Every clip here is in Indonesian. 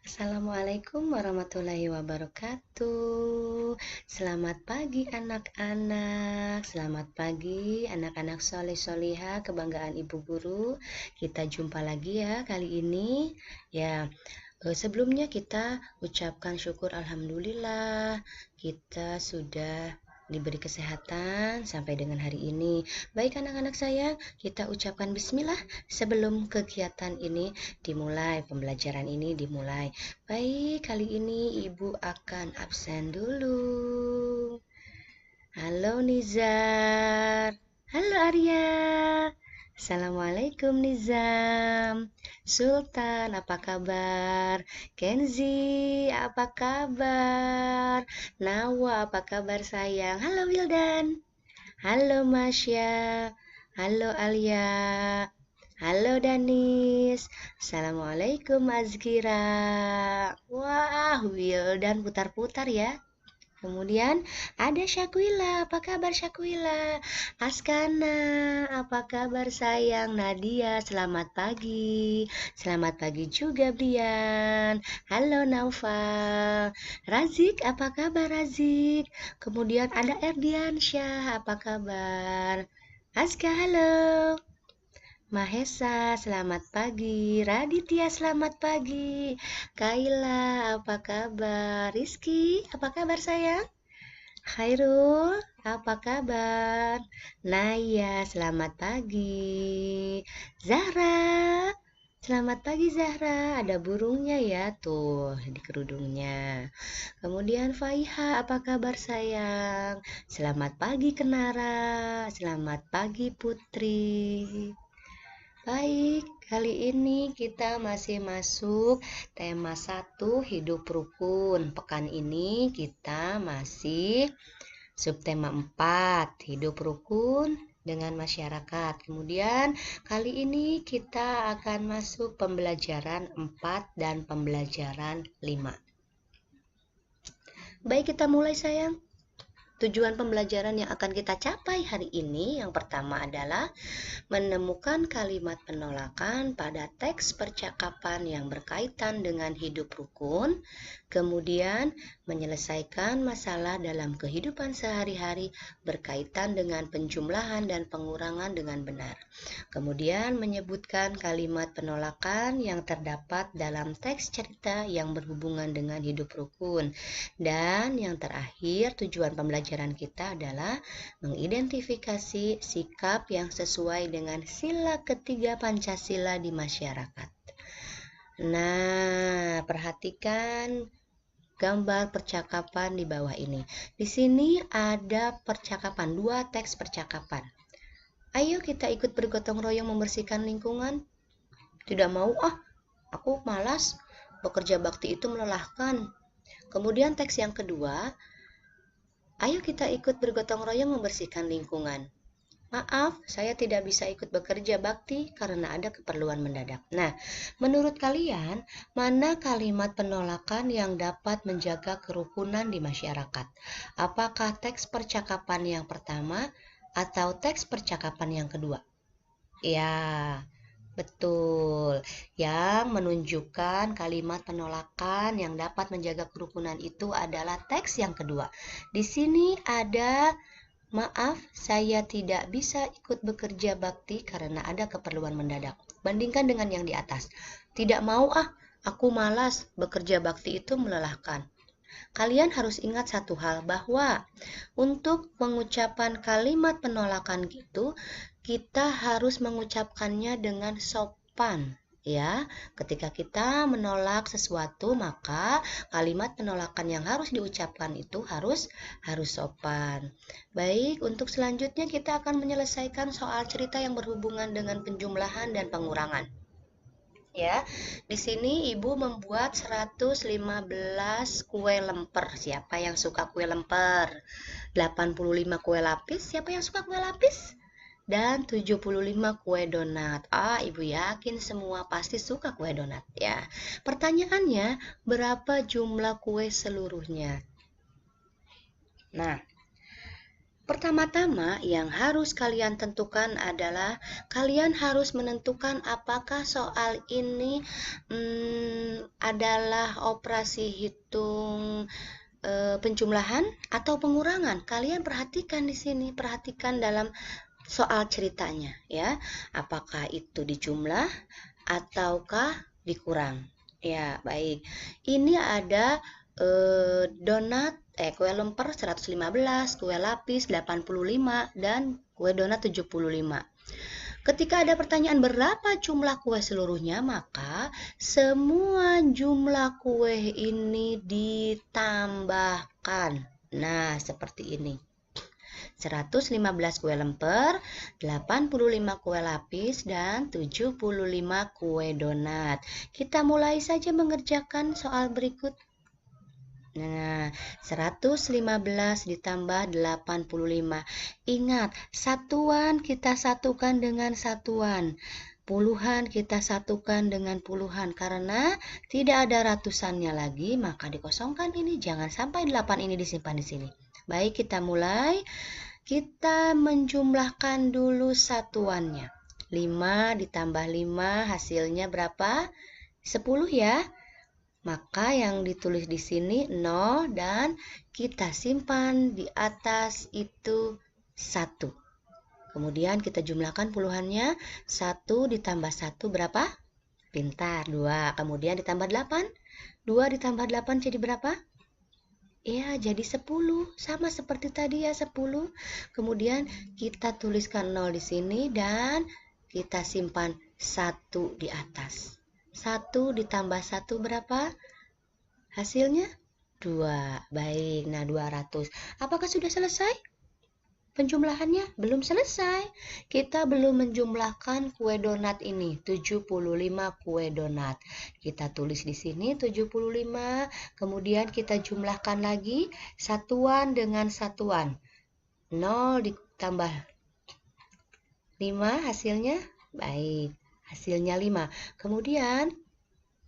Assalamualaikum warahmatullahi wabarakatuh. Selamat pagi anak-anak. Selamat pagi anak-anak soleh soliha kebanggaan ibu guru. Kita jumpa lagi ya kali ini. Sebelumnya kita ucapkan syukur alhamdulillah kita sudah diberi kesehatan sampai dengan hari ini. Baik anak-anak sayang, kita ucapkan bismillah sebelum kegiatan ini dimulai, pembelajaran ini dimulai. Baik, kali ini ibu akan absen dulu. Halo Nizar. Halo Arya. Assalamualaikum Nizam. Sultan, apa kabar? Kenzi, apa kabar? Nawa, apa kabar sayang? Halo Wildan. Halo Masya. Halo Alia. Halo Danis. Assalamualaikum Azkira. Wah, Wildan putar-putar ya. Kemudian ada Syakwila, apa kabar Syakwila? Askana, apa kabar sayang? Nadia, selamat pagi. Selamat pagi juga Brian. Halo Naufal. Razik, apa kabar Razik? Kemudian ada Erdiansyah, apa kabar? Aska, halo. Mahesa, selamat pagi. Raditya, selamat pagi. Kaila, apa kabar? Rizky, apa kabar sayang? Khairul, apa kabar? Naya, selamat pagi. Zahra, selamat pagi Zahra. Ada burungnya ya tuh di kerudungnya. Kemudian Faiha, apa kabar sayang? Selamat pagi Kenara. Selamat pagi Putri. Baik, kali ini kita masih masuk tema 1 hidup rukun. Pekan ini kita masih subtema 4 hidup rukun dengan masyarakat. Kemudian kali ini kita akan masuk pembelajaran 4 dan pembelajaran 5. Baik, kita mulai sayang. Tujuan pembelajaran yang akan kita capai hari ini yang pertama adalah menemukan kalimat penolakan pada teks percakapan yang berkaitan dengan hidup rukun, kemudian menyelesaikan masalah dalam kehidupan sehari-hari berkaitan dengan penjumlahan dan pengurangan dengan benar. Kemudian menyebutkan kalimat penolakan yang terdapat dalam teks cerita yang berhubungan dengan hidup rukun. Dan yang terakhir, tujuan pembelajaran kita adalah mengidentifikasi sikap yang sesuai dengan sila ketiga Pancasila di masyarakat. Nah, perhatikan gambar percakapan di bawah ini. Di sini ada percakapan, 2 teks percakapan. Ayo kita ikut bergotong royong membersihkan lingkungan. Tidak mau, aku malas. Bekerja bakti itu melelahkan. Kemudian teks yang kedua, ayo kita ikut bergotong royong membersihkan lingkungan. Maaf, saya tidak bisa ikut bekerja bakti karena ada keperluan mendadak. Nah, menurut kalian, mana kalimat penolakan yang dapat menjaga kerukunan di masyarakat? Apakah teks percakapan yang pertama atau teks percakapan yang kedua? Ya, betul. Yang menunjukkan kalimat penolakan yang dapat menjaga kerukunan itu adalah teks yang kedua. Di sini ada, maaf, saya tidak bisa ikut bekerja bakti karena ada keperluan mendadak. Bandingkan dengan yang di atas. Tidak mau, aku malas, bekerja bakti itu melelahkan. Kalian harus ingat satu hal, bahwa untuk pengucapan kalimat penolakan gitu, kita harus mengucapkannya dengan sopan. Ya, ketika kita menolak sesuatu, maka kalimat penolakan yang harus diucapkan itu harus sopan. Baik, untuk selanjutnya kita akan menyelesaikan soal cerita yang berhubungan dengan penjumlahan dan pengurangan. Ya, di sini Ibu membuat 115 kue lemper. Siapa yang suka kue lemper? 85 kue lapis. Siapa yang suka kue lapis? Dan 75 kue donat. Ibu yakin semua pasti suka kue donat ya. Pertanyaannya, berapa jumlah kue seluruhnya? Nah, Pertama-tama yang harus kalian tentukan adalah kalian harus menentukan apakah soal ini adalah operasi hitung penjumlahan atau pengurangan. Kalian perhatikan di sini, perhatikan dalam soal ceritanya ya. Apakah itu dijumlah ataukah dikurang? Ya, baik. Ini ada donat kue lemper 115, kue lapis 85, dan kue donat 75. Ketika ada pertanyaan berapa jumlah kue seluruhnya, maka semua jumlah kue ini ditambahkan. Nah, seperti ini. 115 kue lemper, 85 kue lapis, dan 75 kue donat. Kita mulai saja mengerjakan soal berikut. Nah, 115 ditambah 85. Ingat, satuan kita satukan dengan satuan. Puluhan kita satukan dengan puluhan. Karena tidak ada ratusannya lagi, maka dikosongkan ini. Jangan sampai 8 ini disimpan di sini. Baik, kita mulai. Kita menjumlahkan dulu satuannya. 5 ditambah 5 hasilnya berapa? 10 ya. Maka yang ditulis di sini 0 dan kita simpan di atas itu 1. Kemudian kita jumlahkan puluhannya. 1 ditambah 1 berapa? Pintar, 2. Kemudian ditambah 8. 2 ditambah 8 jadi berapa? Ya, jadi 10. Sama seperti tadi ya, 10. Kemudian kita tuliskan 0 di sini dan kita simpan 1 di atas. 1 ditambah 1 berapa? Hasilnya 2. Baik, nah 200. Apakah sudah selesai? Penjumlahannya belum selesai. Kita belum menjumlahkan kue donat ini, 75 kue donat. Kita tulis di sini 75, kemudian kita jumlahkan lagi satuan dengan satuan. 0 ditambah 5 hasilnya, baik, hasilnya 5. Kemudian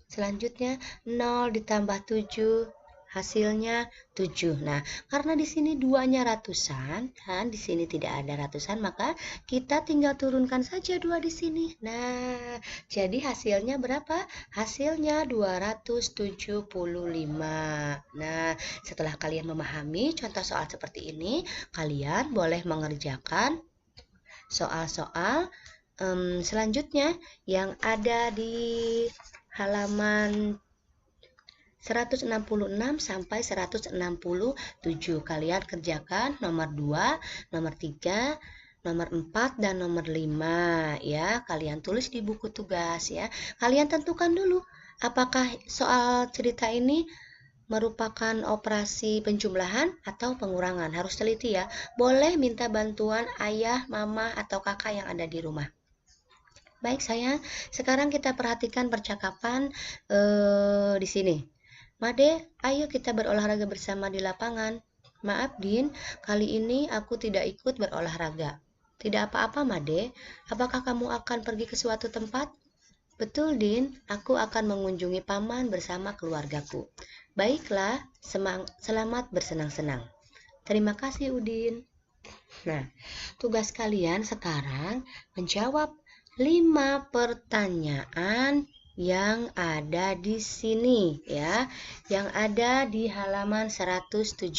selanjutnya 0 ditambah 7 hasilnya 7. Nah, karena di sini duanya ratusan dan di sini tidak ada ratusan, maka kita tinggal turunkan saja 2 di sini. Nah, jadi hasilnya berapa? Hasilnya 275. Nah, setelah kalian memahami contoh soal seperti ini, kalian boleh mengerjakan soal-soal selanjutnya yang ada di halaman 166 sampai 167. Kalian kerjakan nomor 2, nomor 3, nomor 4, dan nomor 5 ya. Kalian tulis di buku tugas ya. Kalian tentukan dulu apakah soal cerita ini merupakan operasi penjumlahan atau pengurangan. Harus teliti ya. Boleh minta bantuan ayah, mama, atau kakak yang ada di rumah. Baik sayang, sekarang kita perhatikan percakapan di sini. Made, ayo kita berolahraga bersama di lapangan. Maaf Din, kali ini aku tidak ikut berolahraga. Tidak apa-apa Made, apakah kamu akan pergi ke suatu tempat? Betul Din, aku akan mengunjungi paman bersama keluargaku. Baiklah, selamat bersenang-senang. Terima kasih Udin. Nah, tugas kalian sekarang menjawab 5 pertanyaan yang ada di sini ya, yang ada di halaman 170.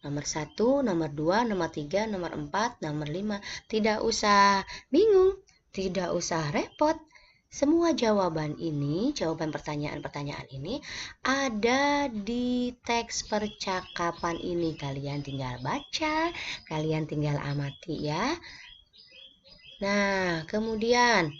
Nomor 1, nomor 2, nomor 3, nomor 4, nomor 5. Tidak usah bingung, tidak usah repot. Semua jawaban ini, jawaban pertanyaan-pertanyaan ini ada di teks percakapan ini. Kalian tinggal baca, kalian tinggal amati ya. Nah, kemudian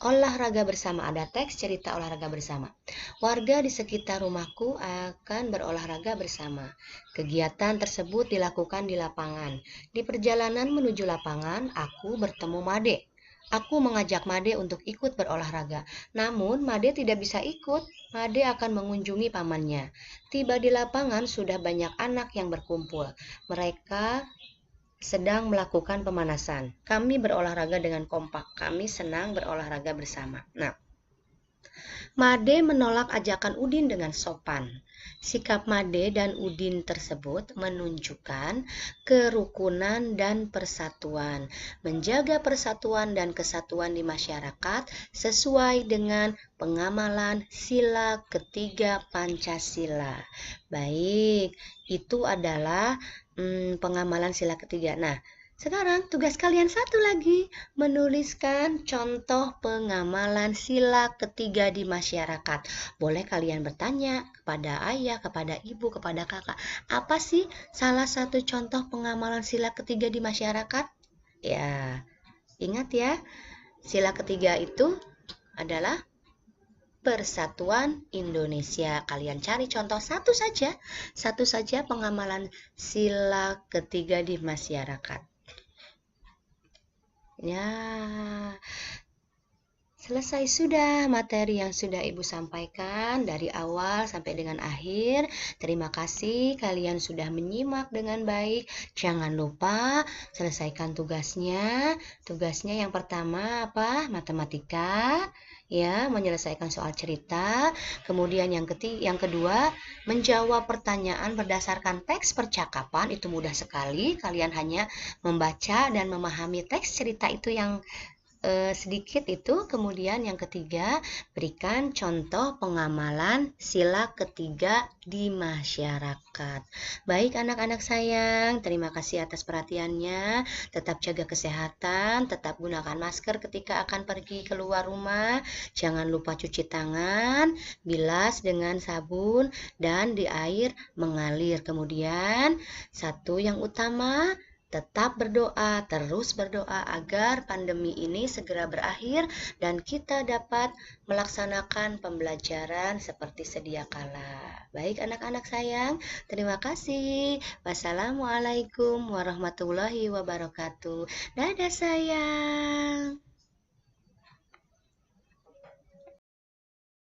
olahraga bersama, ada teks cerita olahraga bersama. Warga di sekitar rumahku akan berolahraga bersama. Kegiatan tersebut dilakukan di lapangan. Di perjalanan menuju lapangan, aku bertemu Made. Aku mengajak Made untuk ikut berolahraga. Namun, Made tidak bisa ikut. Made akan mengunjungi pamannya. Tiba di lapangan, sudah banyak anak yang berkumpul. Mereka sedang melakukan pemanasan. Kami berolahraga dengan kompak. Kami senang berolahraga bersama. Nah, Made menolak ajakan Udin dengan sopan. Sikap Made dan Udin tersebut menunjukkan kerukunan dan persatuan, menjaga persatuan dan kesatuan di masyarakat sesuai dengan pengamalan sila ketiga Pancasila. Baik, itu adalah pengamalan sila ketiga. Nah, sekarang tugas kalian satu lagi, menuliskan contoh pengamalan sila ketiga di masyarakat. Boleh kalian bertanya kepada ayah, kepada ibu, kepada kakak, apa sih salah satu contoh pengamalan sila ketiga di masyarakat? Ya, ingat ya, sila ketiga itu adalah Persatuan Indonesia. Kalian cari contoh satu saja pengamalan sila ketiga di masyarakat. Ya, selesai sudah materi yang sudah Ibu sampaikan dari awal sampai dengan akhir. Terima kasih kalian sudah menyimak dengan baik. Jangan lupa selesaikan tugasnya. Tugasnya yang pertama apa? Matematika. Ya, menyelesaikan soal cerita. Kemudian yang kedua, menjawab pertanyaan berdasarkan teks percakapan. Itu mudah sekali. Kalian hanya membaca dan memahami teks cerita itu yang sedikit itu. Kemudian yang ketiga, berikan contoh pengamalan sila ketiga di masyarakat. Baik anak-anak sayang, terima kasih atas perhatiannya. Tetap jaga kesehatan, tetap gunakan masker ketika akan pergi keluar rumah. Jangan lupa cuci tangan, bilas dengan sabun dan di air mengalir. Kemudian satu yang utama, tetap berdoa, terus berdoa agar pandemi ini segera berakhir dan kita dapat melaksanakan pembelajaran seperti sedia kala. Baik anak-anak sayang, terima kasih. Wassalamualaikum warahmatullahi wabarakatuh. Dadah sayang.